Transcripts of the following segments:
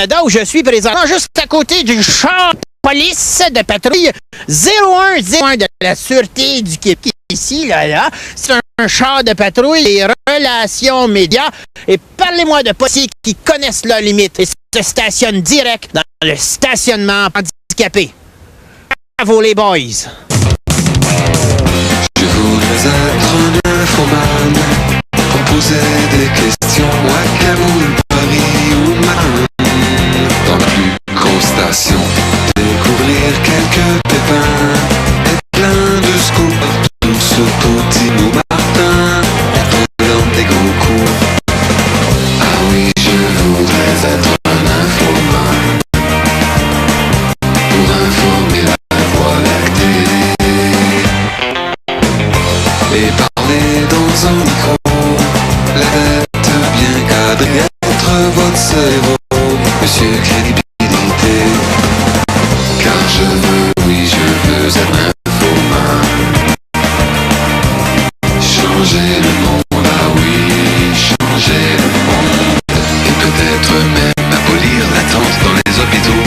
Canada où je suis présentement juste à côté du char de police de patrouille 0101 de la Sûreté du Québec. Ici, là. C'est un char de patrouille des relations médias. Et parlez-moi de policiers qui connaissent leurs limites et se stationnent direct dans le stationnement handicapé. Bravo les boys! Je voudrais être un infoman pour poser des questions à Kaboul, Paris ou Man. Dans la plus grosse station, découvrir quelques pépins, être plein de scoops partout, surtout Timo Martin, être dans des gros coups. Ah oui, je voudrais être un infoman pour informer la Voie lactée et parler dans un micro, la tête bien cadrée, être votre cerveau, monsieur crédibilité. Car je veux, oui je veux être infoman, changer le monde, ah oui, changer le monde, et peut-être même abolir l'attente dans les hôpitaux.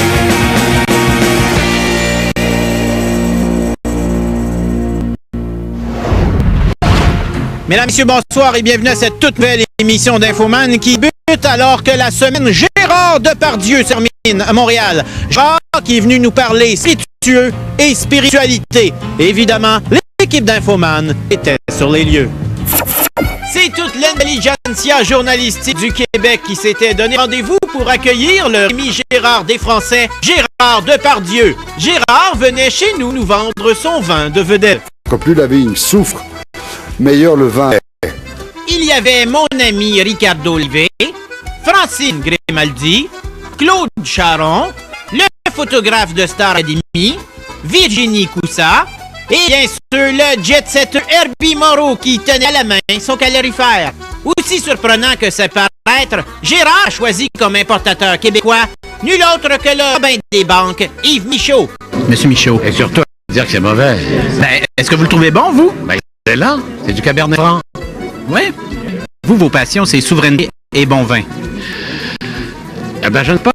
Mesdames, Messieurs, bonsoir et bienvenue à cette toute nouvelle émission d'Infoman qui débute alors que la semaine Gérard Depardieu se termine à Montréal. Gérard qui est venu nous parler spiritueux et spiritualité. Évidemment, l'équipe d'Infoman était sur les lieux. C'est toute l'intelligentsia journalistique du Québec qui s'était donné rendez-vous pour accueillir le Rémi Gérard des Français, Gérard Depardieu. Gérard venait chez nous vendre son vin de vedette. Quand plus la vigne souffre, meilleur le vin est. Il y avait mon ami Ricardo Olivet, Francine Grimaldi, Claude Charon, le photographe de Star Academy, Virginie Coussa, et bien sûr le jet-setter Herbie Moreau qui tenait à la main son calorifère. Aussi surprenant que ça paraître, Gérard a choisi comme importateur québécois nul autre que le Robin des banques, Yves Michaud. Monsieur Michaud. Et surtout, dire que c'est mauvais. Ben, est-ce que vous le trouvez bon, vous? Ben, c'est là, c'est du Cabernet Franc. Oui. Vous, vos passions, c'est souveraineté et bon vin. Eh ben, je ne sais pas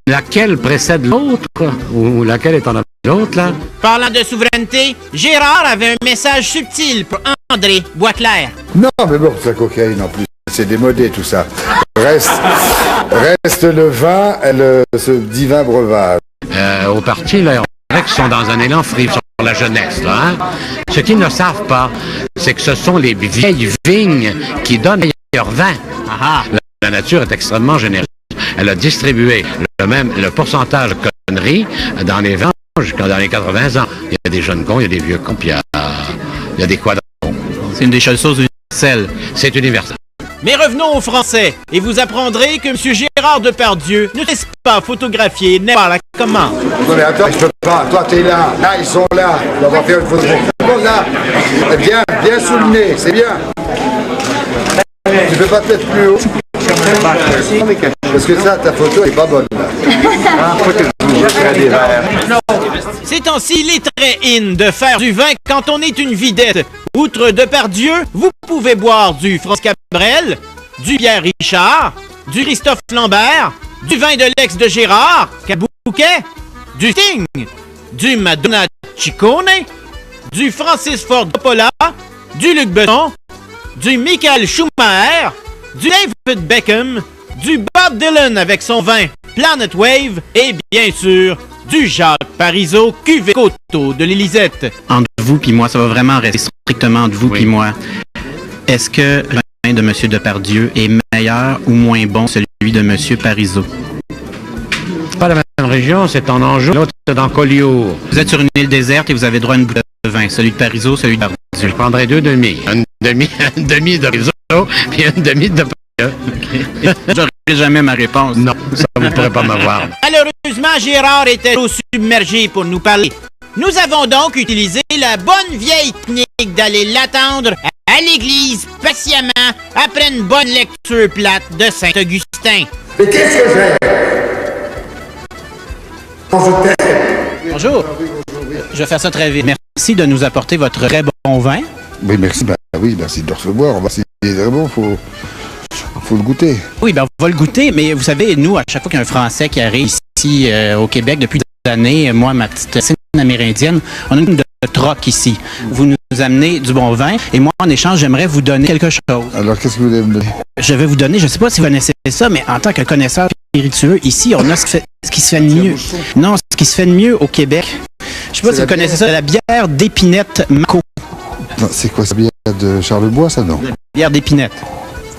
laquelle précède l'autre, ou laquelle est en avant de l'autre, là. Parlant de souveraineté, Gérard avait un message subtil pour André Boisclair. Non, mais bon, c'est la cocaïne en plus. C'est démodé tout ça. Reste le vin et ce divin breuvage. Au parti, là, on dirait qu'ils sont dans un élan frivole sur la jeunesse, là, hein? Ce qu'ils ne savent pas, c'est que ce sont les vieilles vignes qui donnent leur vin. La nature est extrêmement généreuse. Elle a distribué le pourcentage de conneries dans les vins jusqu'à dans les 80 ans. Il y a des jeunes cons, il y a des vieux cons, puis il y a des quadrons. C'est une des choses universelles. C'est universel. Mais revenons aux Français, et vous apprendrez que M. Gérard Depardieu ne laisse pas photographier n'importe comment. Non mais attends, je peux pas. Toi, t'es là. Là, ils sont là. On va faire une photo. Bon, là. Bien sous le nez. C'est bien. Tu peux pas te mettre plus haut. Parce que ça, ta photo est pas bonne. Ces temps-ci, il est très in de faire du vin quand on est une vidette. Outre Depardieu, vous pouvez boire du François Cabrel, du Pierre Richard, du Christophe Lambert, du vin de l'ex de Gérard, Cabouquet, du Sting, du Madonna Ciccone, du Francis Ford Coppola, du Luc Besson, du Michael Schumacher, du David Beckham, du Bob Dylan avec son vin Planet Wave et bien sûr du Jacques Parizeau cuvée Coteau de l'Élisette. Entre vous puis moi, ça va vraiment rester strictement entre vous puis moi. Est-ce que le vin de M. Depardieu est meilleur ou moins bon que celui de M. Parizeau? Pas la même région, c'est en Anjou, l'autre c'est dans Collioure. Vous êtes sur une île déserte et vous avez droit à une bouteille de vin, celui de Parizeau, celui de Depardieu. Je prendrais deux demi. Une demi de Parizeau puis une demi de Depardieu. Okay. J'aurais jamais ma réponse. Non, ça vous ne pourrez pas m'avoir. Malheureusement, Gérard était trop submergé pour nous parler. Nous avons donc utilisé la bonne vieille technique d'aller l'attendre à l'église patiemment après une bonne lecture plate de Saint-Augustin. Mais qu'est-ce que j'ai? Bonjour. Je vais faire ça très vite. Merci de nous apporter votre très bon vin. Oui, merci. Oui, merci de le recevoir. On va essayer vraiment. faut le goûter. Oui, ben on va le goûter, mais vous savez, nous, à chaque fois qu'il y a un Français qui arrive ici au Québec depuis des années, moi, ma petite scène amérindienne, on a une de troc ici. Vous nous amenez du bon vin et moi, en échange, j'aimerais vous donner quelque chose. Alors, qu'est-ce que vous voulez me donner? Je vais vous donner, je ne sais pas si vous connaissez ça, mais en tant que connaisseur spiritueux, ici, on a ce qui se fait de mieux. Non, ce qui se fait de mieux au Québec. Je ne sais pas si vous connaissez ça, la bière d'épinette Mako. Non, c'est quoi, cette bière de Charlebois, ça, non? La bière d'épinette.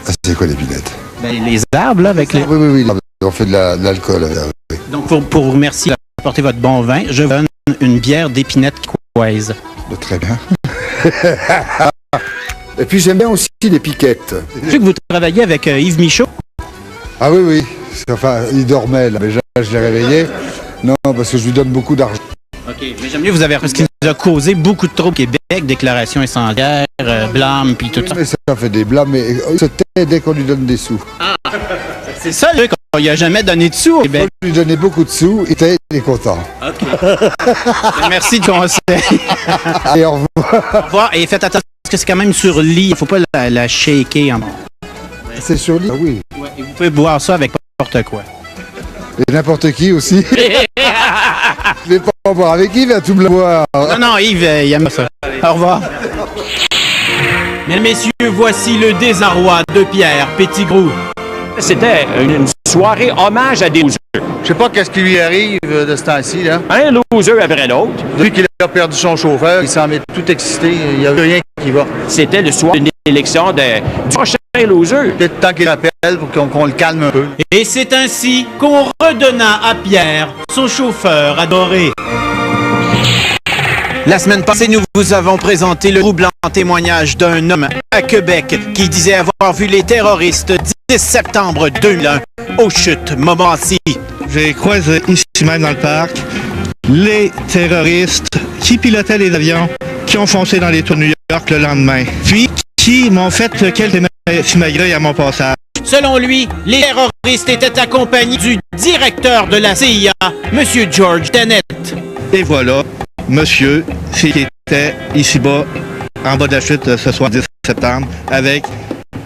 Ah, c'est quoi l'épinette? Ben, les arbres, là, avec les... Oui, on fait de l'alcool. Oui. Donc, pour vous remercier d'apporter votre bon vin, je vous donne une bière d'épinette québécoise. Très bien. Et puis, j'aime bien aussi les piquettes. Je sais que vous travaillez avec Yves Michaud. Ah oui. Enfin, il dormait, là. Mais je l'ai réveillé. Non, parce que je lui donne beaucoup d'argent. OK, mais j'aime mieux vous avertir parce qu'il nous a causé beaucoup de troubles au Québec, déclarations incendiaires, blâmes, puis tout ça. Mais ça fait des blâmes, mais il se tait dès qu'on lui donne des sous. Ah, c'est ça, le truc, on lui a jamais donné de sous au Québec. On lui donnait beaucoup de sous, il est content. OK. Merci de conseil. Et au revoir. Au revoir, et faites attention parce que c'est quand même sur lit, il ne faut pas la shaker. C'est sur lit? Ah oui. Ouais, et vous pouvez boire ça avec n'importe quoi. Et n'importe qui aussi. Je vais pas en boire avec Yves, il va tout me le boire. Non, Yves, il aime ça. Au revoir. Mesdames, messieurs, voici le désarroi de Pierre Petitgrou. C'était une soirée hommage à des losers. Je sais pas qu'est-ce qui lui arrive de ce temps-ci, là. Un loser après l'autre. Depuis qu'il a perdu son chauffeur, il s'en met tout excité. Il n'y a rien qui va. C'était le soir d'une élection du prochain loser. Peut-être temps qu'il rappelle pour qu'on le calme un peu. Et c'est ainsi qu'on redonna à Pierre son chauffeur adoré. La semaine passée, nous vous avons présenté le troublant témoignage d'un homme à Québec qui disait avoir vu les terroristes 10 septembre 2001 aux chutes Montmorency. J'ai croisé ici même dans le parc les terroristes qui pilotaient les avions qui ont foncé dans les tours de New York le lendemain, puis qui m'ont fait quelques simagrées à mon passage. Selon lui, les terroristes étaient accompagnés du directeur de la CIA, M. George Tenet. Et voilà, monsieur, qui était ici-bas, en bas de la chute ce soir 10 septembre, avec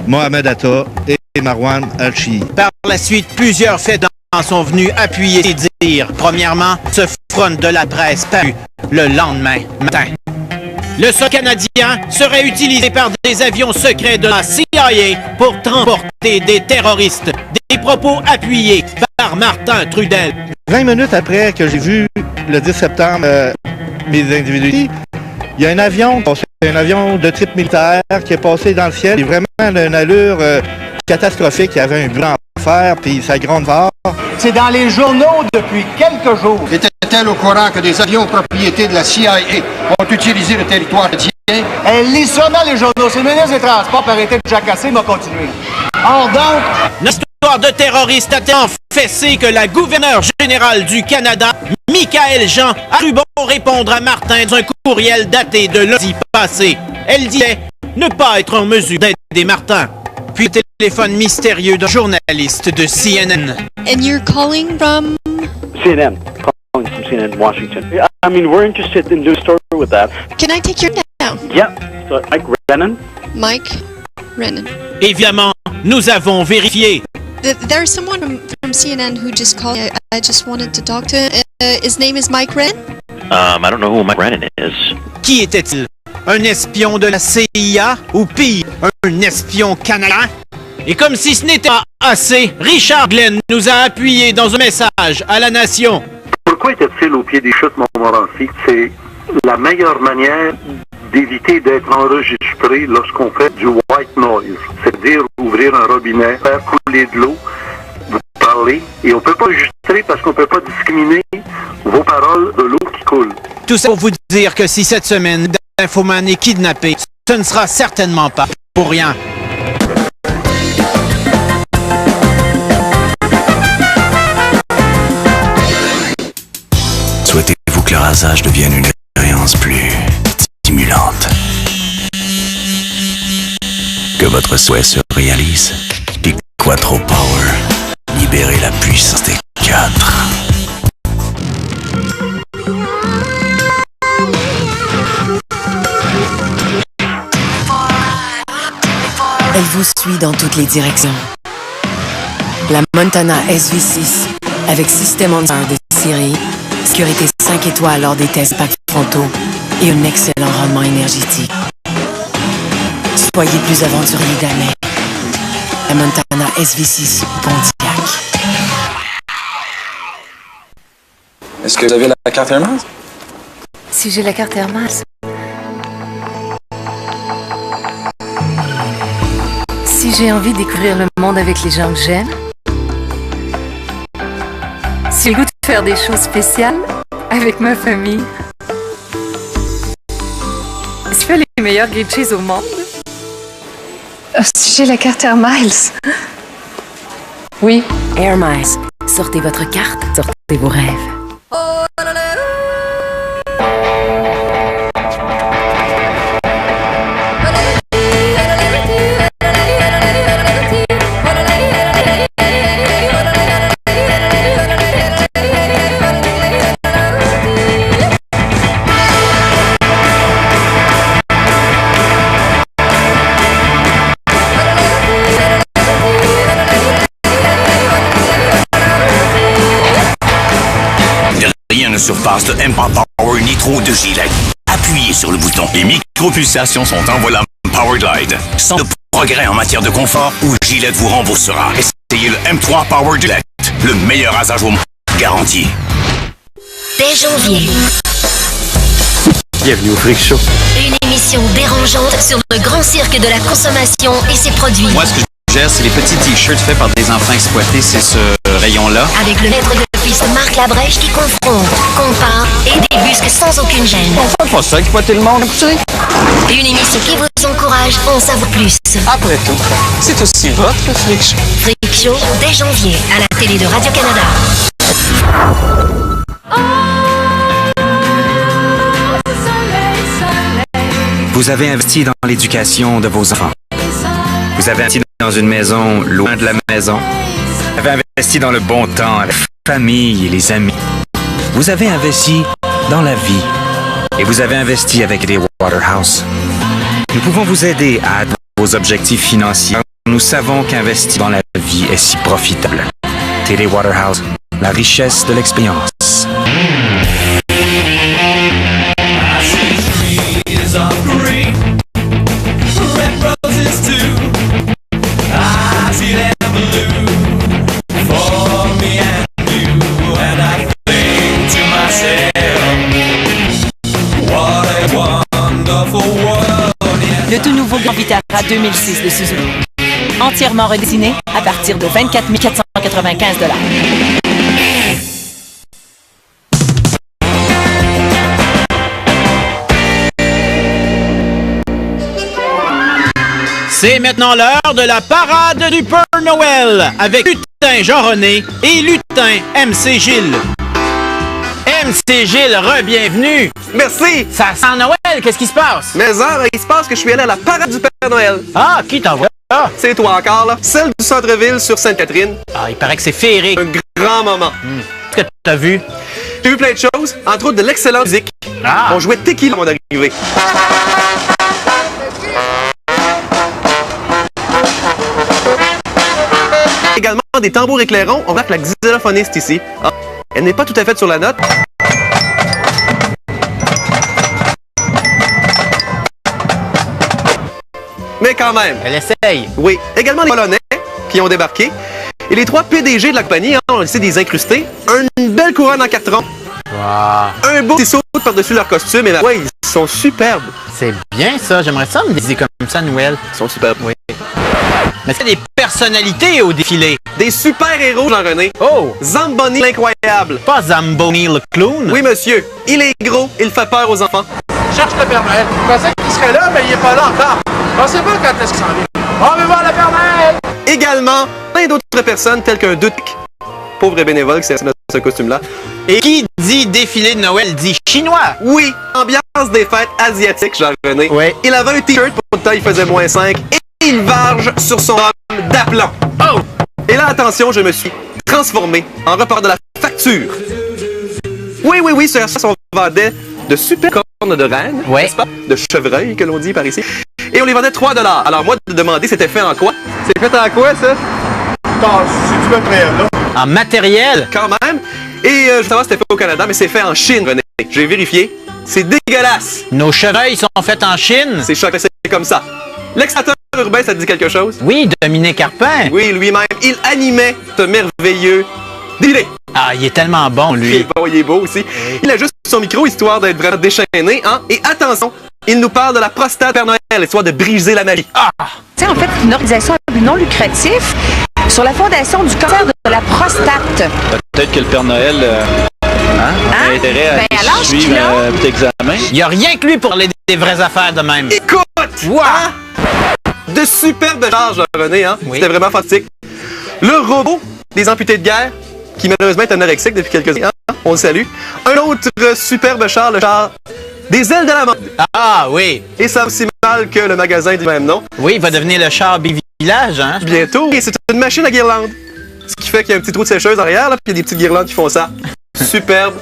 Mohamed Atta et Marwan Al-Shii. Par la suite, plusieurs faits en sont venus appuyer ces dires. Premièrement, ce front de la presse paru le lendemain matin. Le sol canadien serait utilisé par des avions secrets de la CIA pour transporter des terroristes. Des propos appuyés par Martin Trudel. 20 minutes après que j'ai vu le 10 septembre mes individus, il y a un avion de type militaire qui est passé dans le ciel. Il est vraiment d'une allure catastrophique. Il y avait un bruit en fer, puis ça gronde fort. C'est dans les journaux depuis quelques jours. Était-elle au courant que des avions propriété de la CIA ont utilisé le territoire canadien? Elle lit ça dans les journaux. C'est le ministre des Transports, par arrêter de jacasser, m'a continué. Or donc... L'histoire de terroristes a tellement fessé que la gouverneure générale du Canada, Michaëlle Jean, a cru bon répondre à Martin dans un courriel daté de lundi passé. Elle disait ne pas être en mesure d'aider Martin. Puis le téléphone mystérieux d'un journaliste de CNN. And you're calling from? CNN. Calling from CNN, Washington. I mean, we're interested in doing a story with that. Can I take your name down? Yeah. So, Mike Rennan. Mike Rennan. Évidemment, nous avons vérifié. There's someone from CNN who just called. I just wanted to talk to him. His name is Mike Rennan? I don't know who Mike Rennan is. Qui était-il? Un espion de la CIA ou pire, un espion canadien? Et comme si ce n'était pas assez, Richard Glenn nous a appuyé dans un message à la nation. Pourquoi était-il au pied des chutes Montmorency? C'est la meilleure manière d'éviter d'être enregistré lorsqu'on fait du white noise. C'est-à-dire ouvrir un robinet, faire couler de l'eau, vous parler, et on ne peut pas enregistrer parce qu'on ne peut pas discriminer vos paroles de l'eau qui coule. Tout ça pour vous dire que si cette semaine l'infoman est kidnappé, ce ne sera certainement pas pour rien. Souhaitez-vous que le rasage devienne une expérience plus stimulante? Que votre souhait se réalise? Pic Quattro Power. Libérez la puissance des 4. Elle vous suit dans toutes les directions. La Montana SV6, avec système anti-air de série, sécurité 5 étoiles lors des tests packs frontaux et un excellent rendement énergétique. Soyez plus aventurier jamais. La Montana SV6 Pontiac. Est-ce que vous avez la carte Hermès? Si j'ai la carte Hermès. Si j'ai envie de découvrir le monde avec les gens que j'aime. Si j'ai le goût de faire des choses spéciales avec ma famille. Si je fais les meilleurs grilled cheese au monde. Si j'ai la carte Air Miles. Oui. Air Miles. Sortez votre carte, sortez vos rêves. Rien ne surpasse le Empower Power Nitro de Gillette. Appuyez sur le bouton. Les micro-pulsations sont envolables Power Glide. Sans de progrès en matière de confort, où Gillette vous remboursera. Essayez le M3 Power Gillette. Le meilleur rasage au monde. Garanti. Dès janvier. Bienvenue au Freak Show. Une émission dérangeante sur le grand cirque de la consommation et ses produits. Moi, ce que je gère, c'est les petits t-shirts faits par des enfants exploités. C'est ce rayon-là. Avec le maître de piste Marc Labrèche qui confronte, compare et débusque sans aucune gêne. On fait pas ça, exploiter le monde. Une émission qui vous encourage à en savoir plus. Après tout, c'est aussi votre Freak Show. Freak Show, dès janvier, à la télé de Radio-Canada. Vous avez investi dans l'éducation de vos enfants. Vous avez investi dans une maison loin de la maison. Vous avez investi dans le bon temps, la famille et les amis. Vous avez investi dans la vie. Et vous avez investi avec les Waterhouse. Nous pouvons vous aider à atteindre vos objectifs financiers. Nous savons qu'investir dans la vie est si profitable. Télé Waterhouse, la richesse de l'expérience. Le tout nouveau Grand Vitara 2006 de Suzuki. Entièrement redessiné à partir de 24 495 $. C'est maintenant l'heure de la parade du Père Noël avec Lutin Jean-René et Lutin MC Gilles. MC Gilles, re-bienvenue! Merci! Ça sent Noël, qu'est-ce qui se passe? Mais il se passe que je suis allé à la parade du Père Noël. Ah, qui t'envoie là? C'est toi encore, là. Celle du centre-ville sur Sainte-Catherine. Ah, il paraît que c'est féerique. Un grand moment. Qu'est-ce que t'as vu? J'ai vu plein de choses, entre autres de l'excellente musique. Ah! On jouait Tequila à mon arrivée. Également des tambours éclairons, on voit que la xylophoniste ici. Ah, elle n'est pas tout à fait sur la note. Mais quand même. Elle essaye. Oui. Également les Polonais qui ont débarqué. Et les 3 PDG de la compagnie ont laissé des incrustés. Une belle couronne en carton. Wow. Un beau petit saut par-dessus leur costume. Et ouais, ils sont superbes. C'est bien ça. J'aimerais ça me décider comme ça, Noël. Ils sont superbes. Oui. Mais c'est des personnalités au défilé. Des super-héros, Jean-René. Oh! Zamboni l'incroyable. Pas Zamboni le clown. Oui, monsieur. Il est gros. Il fait peur aux enfants. Cherche le Père Noël. Je pensais qu'il serait là, mais il est pas là encore. On sait pas quand est-ce qu'il s'en vient. On veut voir le Père Noël! Également, plein d'autres personnes telles qu'un Duc. Pauvre bénévole qui s'est dans ce costume-là. Et qui dit défilé de Noël dit chinois. Oui, ambiance des fêtes asiatiques, Jean-René. Oui. Il avait un t-shirt, pourtant il faisait -5, et il varge sur son homme d'aplomb. Oh! Et là, attention, je me suis transformé en report de la facture. Oui, sur ça, on vendait de super cornes de reine, n'est-ce pas? De chevreuil, que l'on dit par ici. Et on les vendait 3 $. Alors moi, de demander c'était fait en quoi? C'est fait en quoi, ça? retard, si tu veux très là. En matériel? Quand même. Et je veux savoir si c'était fait au Canada, mais c'est fait en Chine, René. J'ai vérifié. C'est dégueulasse. Nos chevreuils sont faits en Chine? C'est choquant, c'est comme ça. L'extrateur urbain, ça te dit quelque chose? Oui, Dominique Carpin. Oui, lui-même. Il animait ce merveilleux dîner. Ah, il est tellement bon, lui. Il est beau aussi. Oui. Il a juste son micro, histoire d'être vraiment déchaîné. Hein? Et attention, il nous parle de la prostate Père Noël, histoire de briser la magie. Ah! C'est en fait une organisation à but non lucratif sur la fondation du cancer de la prostate. Peut-être que le Père Noël a intérêt à suivre un petit examen. Il n'y a rien que lui pour parler des vraies affaires de même. Écoute! Wow! De superbes charges, René. Hein? Oui. C'était vraiment fantastique. Le robot des amputés de guerre, qui malheureusement est anorexique depuis quelques années. Hein? On le salue. Un autre superbe char, le char des ailes de la mort. Ah oui. Et ça va aussi mal que le magasin du même nom. Oui, il va devenir le char Bivillage, hein? Bientôt. Et c'est une machine à guirlande. Ce qui fait qu'il y a un petit trou de sécheuse arrière, là, puis il y a des petites guirlandes qui font ça. Superbe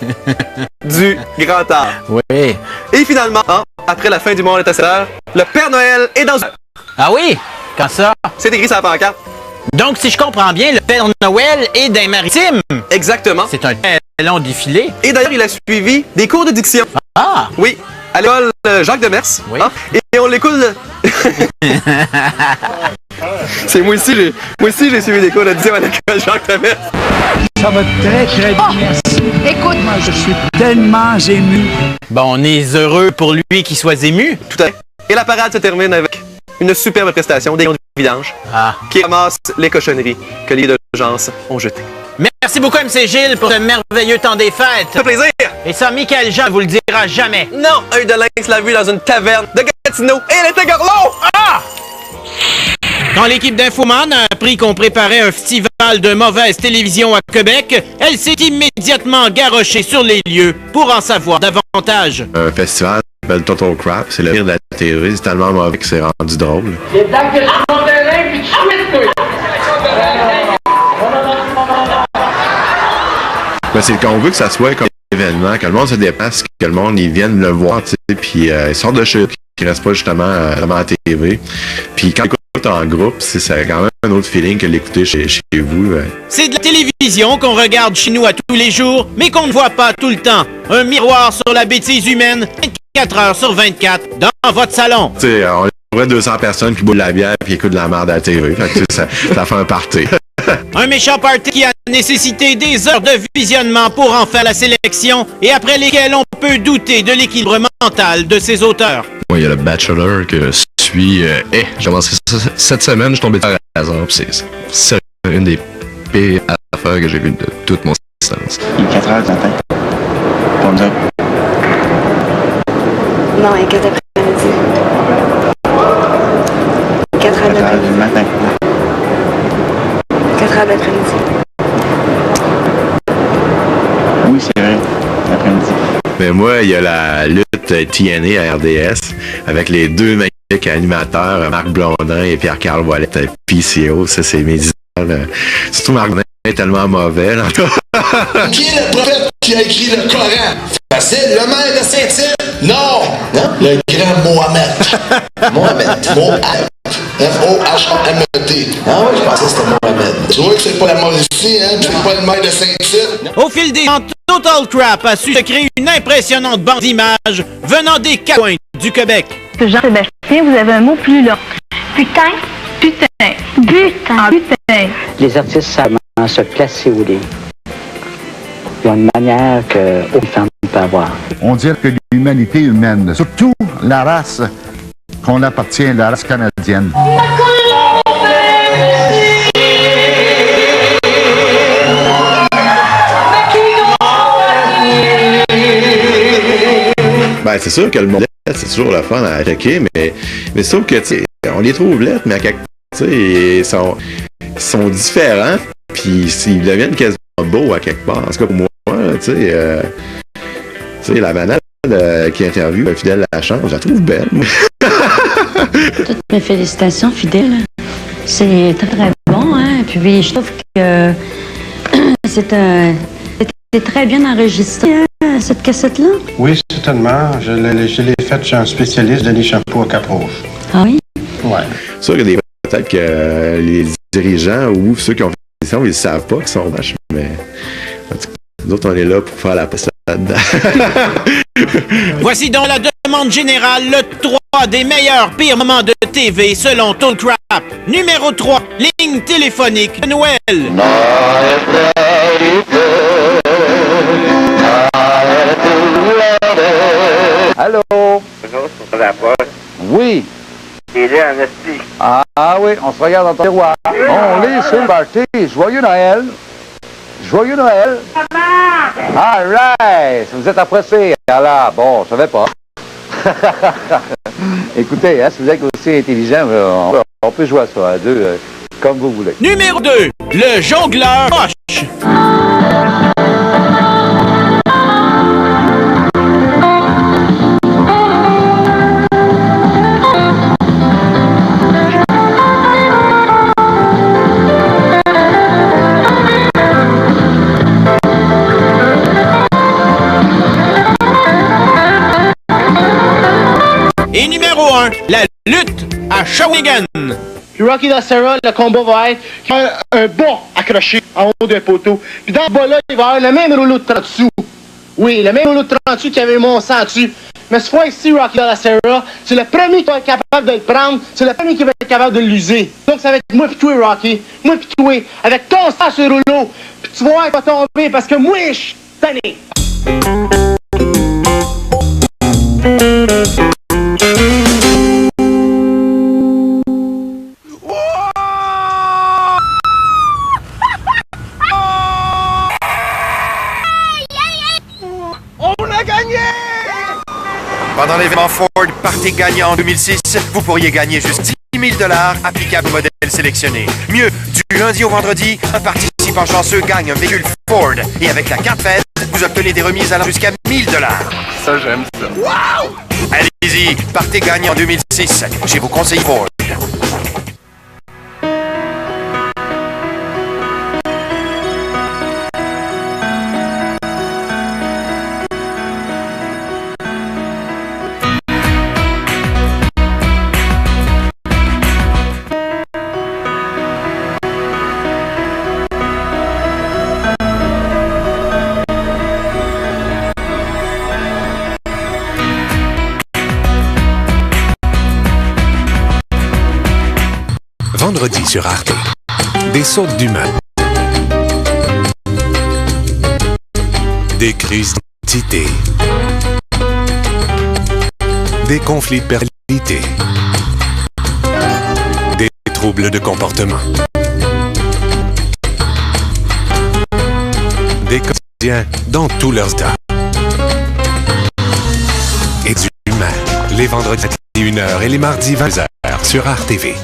du grand art. Oui. Et finalement, hein, après la fin du monde est à 7 heures, le Père Noël est dans... Ah oui? Quand ça? C'est écrit sur la pancarte. Donc, si je comprends bien, le Père Noël est dans les maritimes. Exactement. C'est un très long défilé. Et d'ailleurs, il a suivi des cours de diction. Ah! Oui, à l'école Jacques Demers. Oui. Hein, et on l'écoute... C'est moi aussi, j'ai suivi des cours de diction à l'école Jacques Demers. Ça va très, très bien, merci. Écoute, moi, je suis tellement ému. Bon, on est heureux pour lui qu'il soit ému. Tout à fait. Et la parade se termine avec une superbe prestation des lions du vidange qui ramassent les cochonneries que les d'urgence ont jetées. Merci beaucoup, MC Gilles, pour ce merveilleux temps des fêtes. Ça fait plaisir. Et ça, Michael Jean vous le dira jamais. Non, un de lynx l'a vu dans une taverne de Gatineau et elle était gorlot. Ah! Quand l'équipe d'Infoman a appris qu'on préparait un festival de mauvaise télévision à Québec, elle s'est immédiatement garrochée sur les lieux pour en savoir davantage. Un festival qui s'appelle Total Crap, c'est le pire de la TV, c'est tellement mauvais que c'est rendu drôle. C'est temps que je prends mon terrain puis tu chouettes, toi! Ben, c'est qu'on veut que ça soit comme un événement, que le monde se dépasse, que le monde ils viennent le voir, tu sais, puis ils sortent de chez eux, qui restent pas justement à la TV. Puis quand en groupe, c'est quand même un autre feeling que l'écouter chez vous. C'est de la télévision qu'on regarde chez nous à tous les jours, mais qu'on ne voit pas tout le temps. Un miroir sur la bêtise humaine, 24 heures sur 24, dans votre salon. Tu sais, on aurait 200 personnes qui boivent de la bière et qui écoutent de la merde à la TV. Fait que, ça fait un party. Un méchant party qui a nécessité des heures de visionnement pour en faire la sélection et après lesquelles on peut douter de l'équilibre mental de ses auteurs. Il y a le Bachelor que suis... j'ai commencé cette semaine, je suis tombé par hasard. C'est une des pires affaires que j'ai vues de toute mon existence. Il est 4 heures du matin. Pour nous autres. Non, il est 4 après-midi. 4 heures du matin. 4 heures d'après-midi. Oui, c'est vrai. L'après-midi. Mais moi, il y a la lutte TNA à RDS avec les deux magnifiques animateurs, Marc Blondin et Pierre-Carl Ouellette, PCO. Ça, c'est mes idoles. Surtout Marc Blondin est tellement mauvais. Là. Qui est le prophète qui a écrit le Coran? Facile, le maire de Saint-Tite? Non! Non? Le grand Mohamed. Mohamed. F-O-H-A-M-E-T. Ah oui, je pensais que c'était Mohamed. Tu vois que c'est pas la Mauricie, hein? C'est pas le maire de Saint-Tite? Au fil des ans, Total Crap a su se créer une impressionnante bande d'images venant des quatre coins du Québec. Jean-Sébastien, vous avez un mot plus long. Putain. Putain. Putain. Ah, putain. Les artistes savent comment se placer au lit. Ils ont une manière qu'aucune femme ne peut avoir. On dirait que l'humanité humaine, surtout la race qu'on appartient, la race canadienne. Ben, c'est sûr que le modèle, c'est toujours le fun à checker, mais sauf que, tu sais, on les trouve lettres, mais à quelque part, tu sais, ils sont différents, puis ils deviennent quasiment beaux à quelque part. En tout cas, pour moi, tu sais, la banale qui interviewe Fidèle Lachance, je la trouve belle. Toutes mes félicitations, Fidèle. C'est très, très bon, hein, puis je trouve que c'était très bien enregistré, hein, cette cassette-là. Oui, certainement. Je l'ai faite chez un spécialiste, Denis Champeau à Cap-Rouge. Ah oui? Ouais. C'est sûr que peut-être que les dirigeants ou ceux qui ont fait ils ne savent pas qu'ils sont vaches, mais en tout cas, nous autres, on est là pour faire la passe là-dedans. Voici donc la demande générale, le 3 des meilleurs pires moments de TV selon Total Crap. Numéro 3, ligne téléphonique de Noël. Allô? Oui. Il est en esti. Ah oui, on se regarde dans ton tiroir. On lit sur le party. Joyeux Noël. Joyeux Noël. All right. Vous êtes apprécié. Alors, bon, je savais pas. Écoutez, hein, si vous êtes aussi intelligent, on peut jouer à ça à deux, comme vous voulez. Numéro 2, le jongleur moche. Et numéro 1, la lutte à Shawinigan. Puis Rocky Lacera, le combat va être un bas accroché en haut d'un poteau. Puis dans ce bas-là, il va y avoir le même rouleau de 30 sous. Oui, le même rouleau de 30 sous qui avait mon sang dessus. Mais cette fois-ci, Rocky Lacera, c'est le premier qui va être capable de le prendre, c'est le premier qui va être capable de l'user. Donc ça va être moi pis toi, Rocky. Moi pis toi, avec ton sang sur le rouleau. Puis tu vois, il va tomber parce que moi, je suis tanné. Pendant l'événement Ford Party Gagnant en 2006, vous pourriez gagner juste 10 000 $ applicables au modèle sélectionné. Mieux, du lundi au vendredi, un participant chanceux gagne un véhicule Ford. Et avec la carte fête, vous obtenez des remises allant jusqu'à 1 000 $. Ça, j'aime ça. Wow! Allez-y, Party Gagnant en 2006, chez vos conseillers Ford. Vendredi sur Arte. Des sautes d'humains. Des crises d'identité. Des conflits de personnalité. Des troubles de comportement. Des quotidiens dans tous leurs états. Et du humain. Les vendredis à 21h et les mardis 20h sur Arte TV.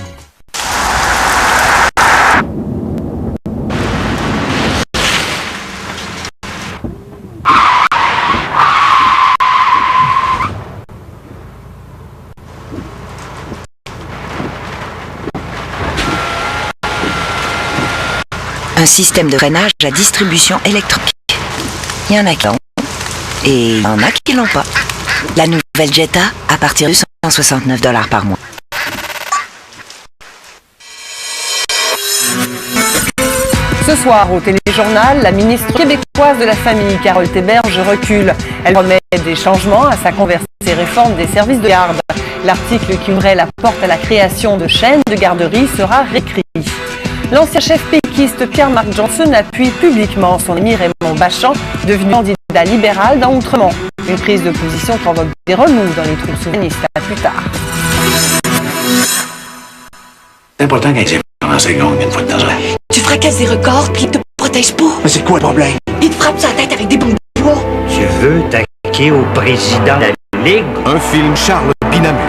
Un système de freinage à distribution électrique. Il y en a qui l'ont et il y en a qui l'ont pas. La nouvelle Jetta à partir de 169 $ par mois. Ce soir, au téléjournal, la ministre québécoise de la Famille, Carole Théberge, recule. Elle promet des changements à sa conversée réforme des services de garde. L'article qui ouvrait la porte à la création de chaînes de garderie sera réécrit. L'ancien chef péquiste Pierre-Marc Johnson appuie publiquement son ami Raymond Bachand, devenu candidat libéral dans Outremont. Une prise de position provoque des remous dans les troupes souverainistes. À plus tard. C'est important qu'un Français gagne une fois de temps en temps. Tu fracasses des records puis il te protège pas. Mais c'est quoi le problème? Il te frappe sur la tête avec des bombes de bois. Tu veux t'attaquer au président de la Ligue? Un film Charles Binamu,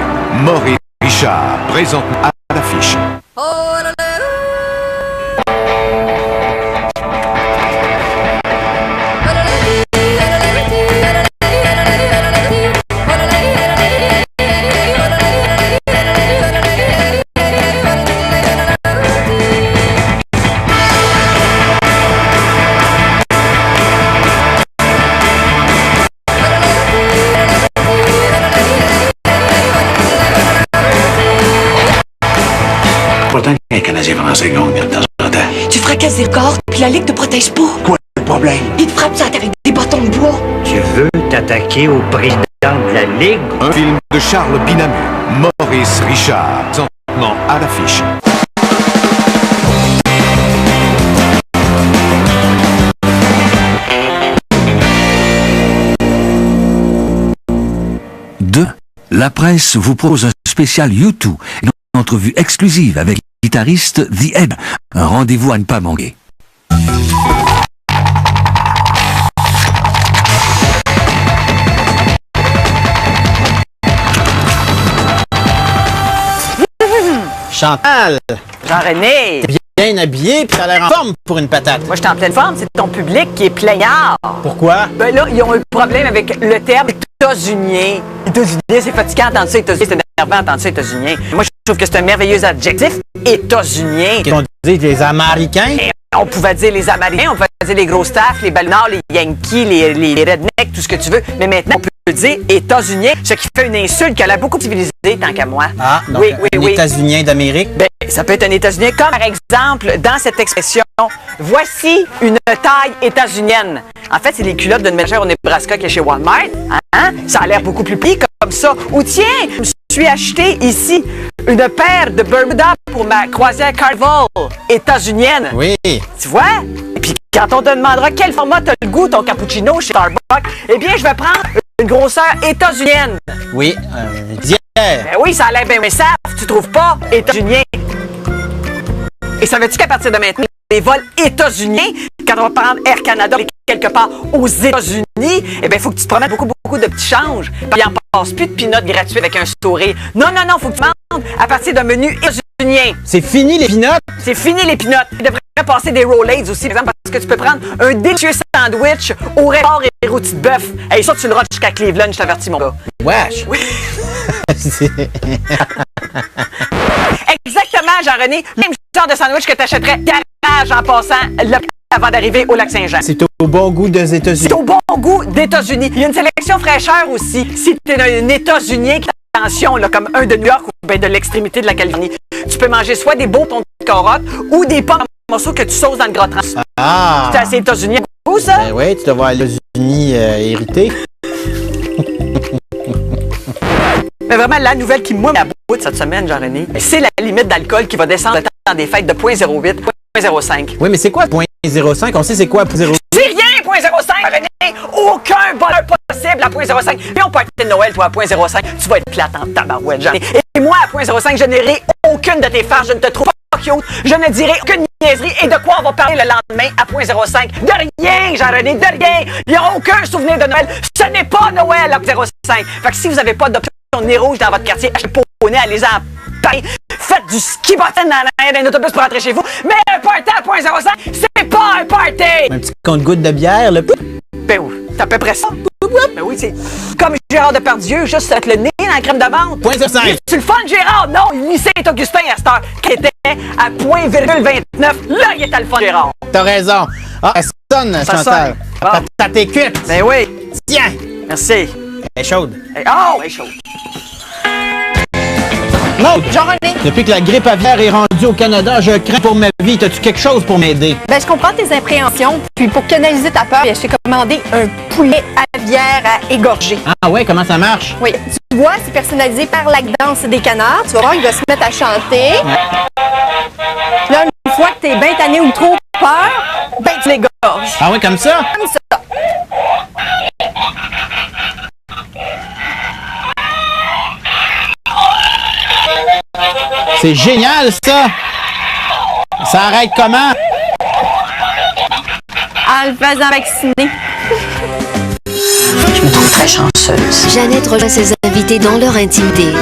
Maurice Richard, présente à l'affiche. C'est important qu'un Canadien français gagne de temps en temps. Tu fracasses des records, puis la Ligue te protège pas. Quoi le problème? Ils te frappent sur la tête avec des bâtons de bois. Tu veux t'attaquer au président de la Ligue? Un film de Charles Binamu, Maurice Richard, présentement à l'affiche. La presse vous propose un spécial U2, une entrevue exclusive avec le guitariste The Ebb. Un rendez-vous à ne pas manquer. Chantal! Jean-René! Bien habillé, puis ça a l'air en forme pour une patate. Moi, je suis en pleine forme, c'est ton public qui est plaignard. Pourquoi? Ben là, ils ont un problème avec le terme états-unien. États-unien, c'est fatigant d'entendre ça, États-Unis, c'est énervant d'entendre ça, états-unien. Moi, je trouve que c'est un merveilleux adjectif, états-unien. Qu'est-ce qu'on dit, les Américains? Et on pouvait dire les Américains, on pouvait dire les gros staffs, les ballonnards, les Yankees, les rednecks, tout ce que tu veux. Mais maintenant, on peut dire états-unien, ce qui fait une insulte qui a l'air beaucoup civilisée, tant qu'à moi. Ah, donc un états-unien d'Amérique? Ben, ça peut être un états-unien, comme par exemple, dans cette expression, voici une taille états-unienne. En fait, c'est les culottes d'une ménagère au Nebraska qui est chez Walmart. Hein? Ça a l'air beaucoup plus petit comme ça. Ou tiens, je me suis acheté ici une paire de Bermuda pour ma croisière Carnival états-unienne. Oui. Tu vois? Et puis quand on te demandera quel format t'as le goût ton cappuccino chez Starbucks, eh bien, je vais prendre une grosseur états-unienne. Oui, dière. Ben oui, ça a l'air bien mais ça, tu trouves pas états-unien. Et savais-tu qu'à partir de maintenant, les vols états-uniens, quand on va prendre Air Canada quelque part aux États-Unis, eh bien, il faut que tu te promènes beaucoup de petits changes. Puis il en passe plus de peanuts gratuits avec un sourire. Non, faut que tu manges à partir d'un menu états-unien. C'est fini les peanuts? C'est fini les peanuts. Il devrait passer des Rolaids aussi, par exemple, parce que tu peux prendre un délicieux sandwich au réport et rôti de bœuf. Et ça, tu le rotes jusqu'à Cleveland, je t'avertis, mon gars. Wesh! Oui. Exactement, Jean-René. Même genre de sandwich que tu achèterais garage en passant avant d'arriver au Lac-Saint-Jean. C'est au bon goût des États-Unis. C'est au bon goût des États-Unis. Il y a une sélection fraîcheur aussi. Si tu es un États-Unien qui a attention, là, comme un de New York ou ben de l'extrémité de la Californie, tu peux manger soit des beaux tons de carottes ou des pommes en morceaux que tu sauces dans le gras trans. Ah! C'est assez États-Unien. Où ça? Ben oui, tu dois voir les États-Unis hérités. Mais vraiment, la nouvelle qui m'a mis à bout de cette semaine, Jean-René, c'est la limite d'alcool qui va descendre dans des fêtes de 0.08, 0.05. Oui, mais c'est quoi 0.05? On sait c'est quoi 0.05? C'est rien, 0.05, Jean-René! Aucun bonheur possible à 0.05. Puis on peut être de Noël, toi, à 0.05. Tu vas être plate en tabarouette, Jean-René. Et moi, à 0.05, je n'aurai aucune de tes farces. Je ne te trouve pas cute. Je ne dirai aucune niaiserie. Et de quoi on va parler le lendemain à 0.05? De rien, Jean-René, de rien. Il n'y aura aucun souvenir de Noël. Ce n'est pas Noël à 0.5. Fait que si vous n'avez pas d'option nez rouge dans votre quartier, achetez pas au nez, allez-en à Paris. Faites du ski button dans l'arrière d'un autobus pour rentrer chez vous. Mais un party à 0.05, c'est pas un party! Un petit compte-goutte de bière, là. Ben oui, c'est à peu près ça. Ben oui, c'est comme Gérard Depardieu, juste avec le nez dans la crème de menthe. 0.05. Tu le fun, Gérard? Non, le lycée Saint-Augustin à cette heure, qui était à 0.29. Là, il est à le fun, Gérard. T'as raison. Ah, ça sonne, Chantal. Bon. T'as tes cuites. Ben oui. Tiens. Merci. Elle est chaude. Oh, elle est chaude. Maud! Jean-René! Depuis que la grippe aviaire est rendue au Canada, je crains pour ma vie. T'as-tu quelque chose pour m'aider? Ben, je comprends tes appréhensions. Puis pour canaliser ta peur, je t'ai commandé un poulet aviaire à égorger. Ah ouais, comment ça marche? Oui. Tu vois, c'est personnalisé par la danse des canards. Tu vas voir, il va se mettre à chanter. Puis là, une fois que t'es bien tanné ou trop peur, ben tu l'égorges. Ah ouais, comme ça? Comme ça. C'est génial, ça! Ça arrête comment? En le faisant vacciner. Je me trouve très chanceuse. Jeannette rejoint ses invités dans leur intimité.